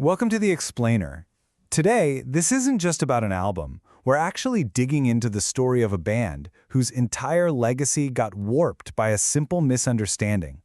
Welcome to The Explainer. Today, this isn't just about an album. We're actually digging into the story of a band whose entire legacy got warped by a simple misunderstanding.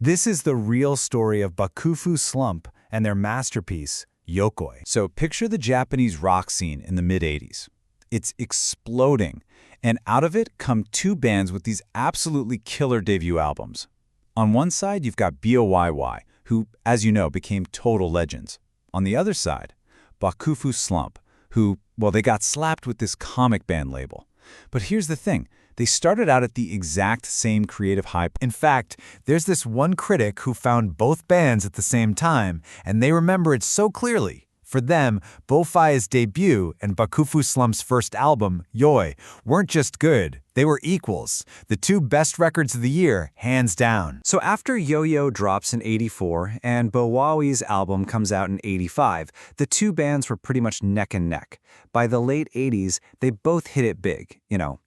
This is the real story of Bakufu Slump and their masterpiece, Yokoi. So picture the Japanese rock scene in the mid-'80s. It's exploding, and out of it come two bands with these absolutely killer debut albums. On one side, you've got BOYY, who, as you know, became total legends. On the other side, Bakufu Slump, who, well, they got slapped with this comic band label. But here's the thing. They started out at the exact same creative hype. In fact, there's this one critic who found both bands at the same time, and they remember it so clearly. For them, BOYY's debut and Bakufu Slump's first album, Yoi, weren't just good, they were equals. The two best records of the year, hands down. So after Yo-Yo drops in '84 and BOYY's album comes out in '85, the two bands were pretty much neck and neck. By the late '80s, they both hit it big,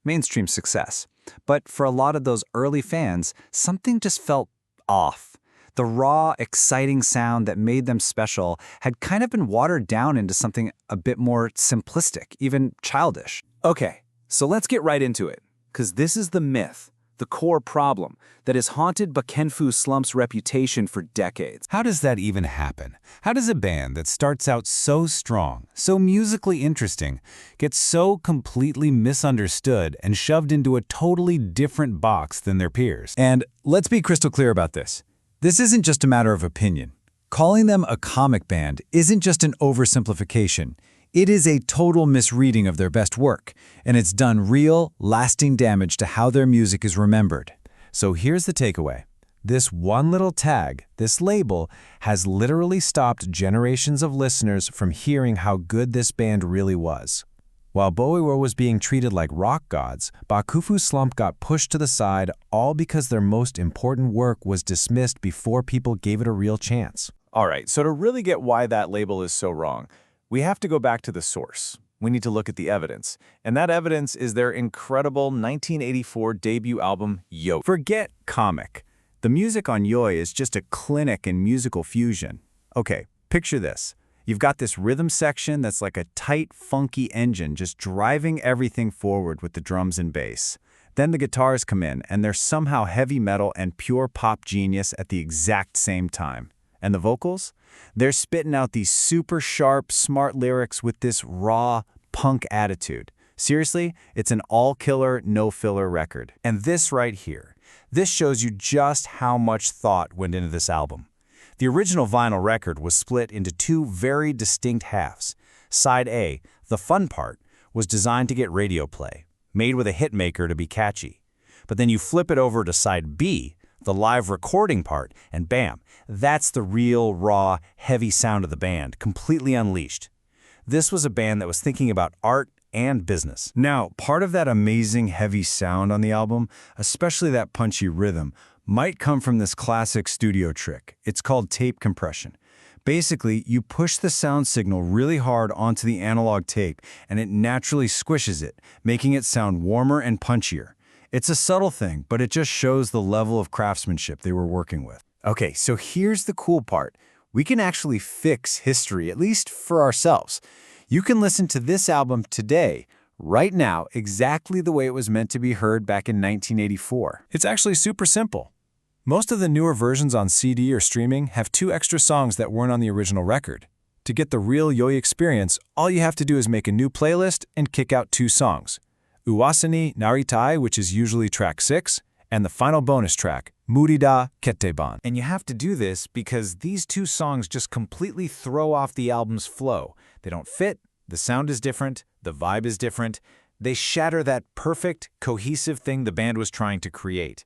mainstream success. But for a lot of those early fans, something just felt off. The raw, exciting sound that made them special had kind of been watered down into something a bit more simplistic, even childish. Okay, so let's get right into it, because this is the myth, the core problem, that has haunted Bakufu Slump's reputation for decades. How does that even happen? How does a band that starts out so strong, so musically interesting, get so completely misunderstood and shoved into a totally different box than their peers? And let's be crystal clear about this. This isn't just a matter of opinion. Calling them a comic band isn't just an oversimplification. It is a total misreading of their best work, and it's done real, lasting damage to how their music is remembered. So here's the takeaway. This one little tag, this label, has literally stopped generations of listeners from hearing how good this band really was. While BOYY was being treated like rock gods, Bakufu Slump got pushed to the side all because their most important work was dismissed before people gave it a real chance. All right, so to really get why that label is so wrong, we have to go back to the source. We need to look at the evidence. And that evidence is their incredible 1984 debut album, Yoi. Forget comic. The music on Yoi is just a clinic in musical fusion. Okay, picture this. You've got this rhythm section that's like a tight, funky engine just driving everything forward with the drums and bass. Then the guitars come in, and they're somehow heavy metal and pure pop genius at the exact same time. And the vocals? They're spitting out these super sharp, smart lyrics with this raw, punk attitude. Seriously, it's an all-killer, no-filler record. And this right here, this shows you just how much thought went into this album. The original vinyl record was split into two very distinct halves. Side A, the fun part, was designed to get radio play, made with a hitmaker to be catchy. But then you flip it over to side B, the live recording part, and bam, that's the real, raw, heavy sound of the band, completely unleashed. This was a band that was thinking about art and business. Now, part of that amazing heavy sound on the album, especially that punchy rhythm, might come from this classic studio trick. It's called tape compression. Basically, you push the sound signal really hard onto the analog tape, and it naturally squishes it, making it sound warmer and punchier. It's a subtle thing, but it just shows the level of craftsmanship they were working with. Okay, so here's the cool part. We can actually fix history, at least for ourselves. You can listen to this album today, right now, exactly the way it was meant to be heard back in 1984. It's actually super simple. Most of the newer versions on CD or streaming have 2 extra songs that weren't on the original record. To get the real Yoi experience, all you have to do is make a new playlist and kick out 2 songs. Uwasa ni Naritai, which is usually track 6, and the final bonus track, Murida Ketteban. And you have to do this because these 2 songs just completely throw off the album's flow. They don't fit, the sound is different, the vibe is different. They shatter that perfect, cohesive thing the band was trying to create.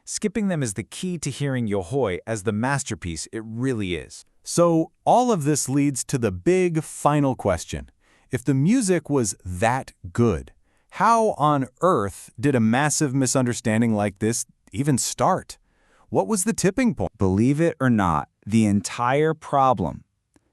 Skipping them is the key to hearing Yokoi as the masterpiece it really is. So all of this leads to the big final question. If the music was that good, how on earth did a massive misunderstanding like this even start? What was the tipping point? Believe it or not, the entire problem,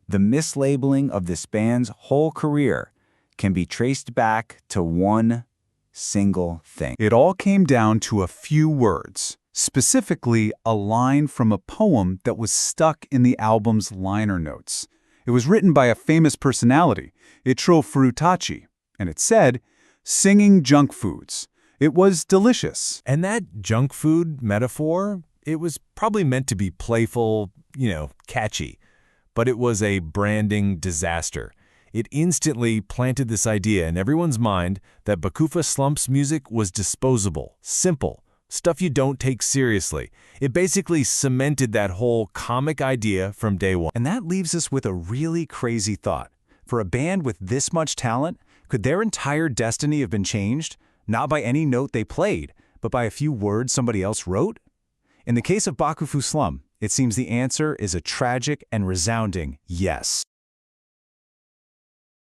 the mislabeling of this band's whole career, can be traced back to one single thing. It all came down to a few words. Specifically, a line from a poem that was stuck in the album's liner notes. It was written by a famous personality, Ichiro Furutachi, and it said, "Singing junk foods. It was delicious." And that junk food metaphor, it was probably meant to be playful, catchy. But it was a branding disaster. It instantly planted this idea in everyone's mind that Bakufu Slump's music was disposable, simple, stuff you don't take seriously. It basically cemented that whole comic idea from day one. And that leaves us with a really crazy thought. For a band with this much talent, could their entire destiny have been changed? Not by any note they played, but by a few words somebody else wrote? In the case of Bakufu Slump, it seems the answer is a tragic and resounding yes.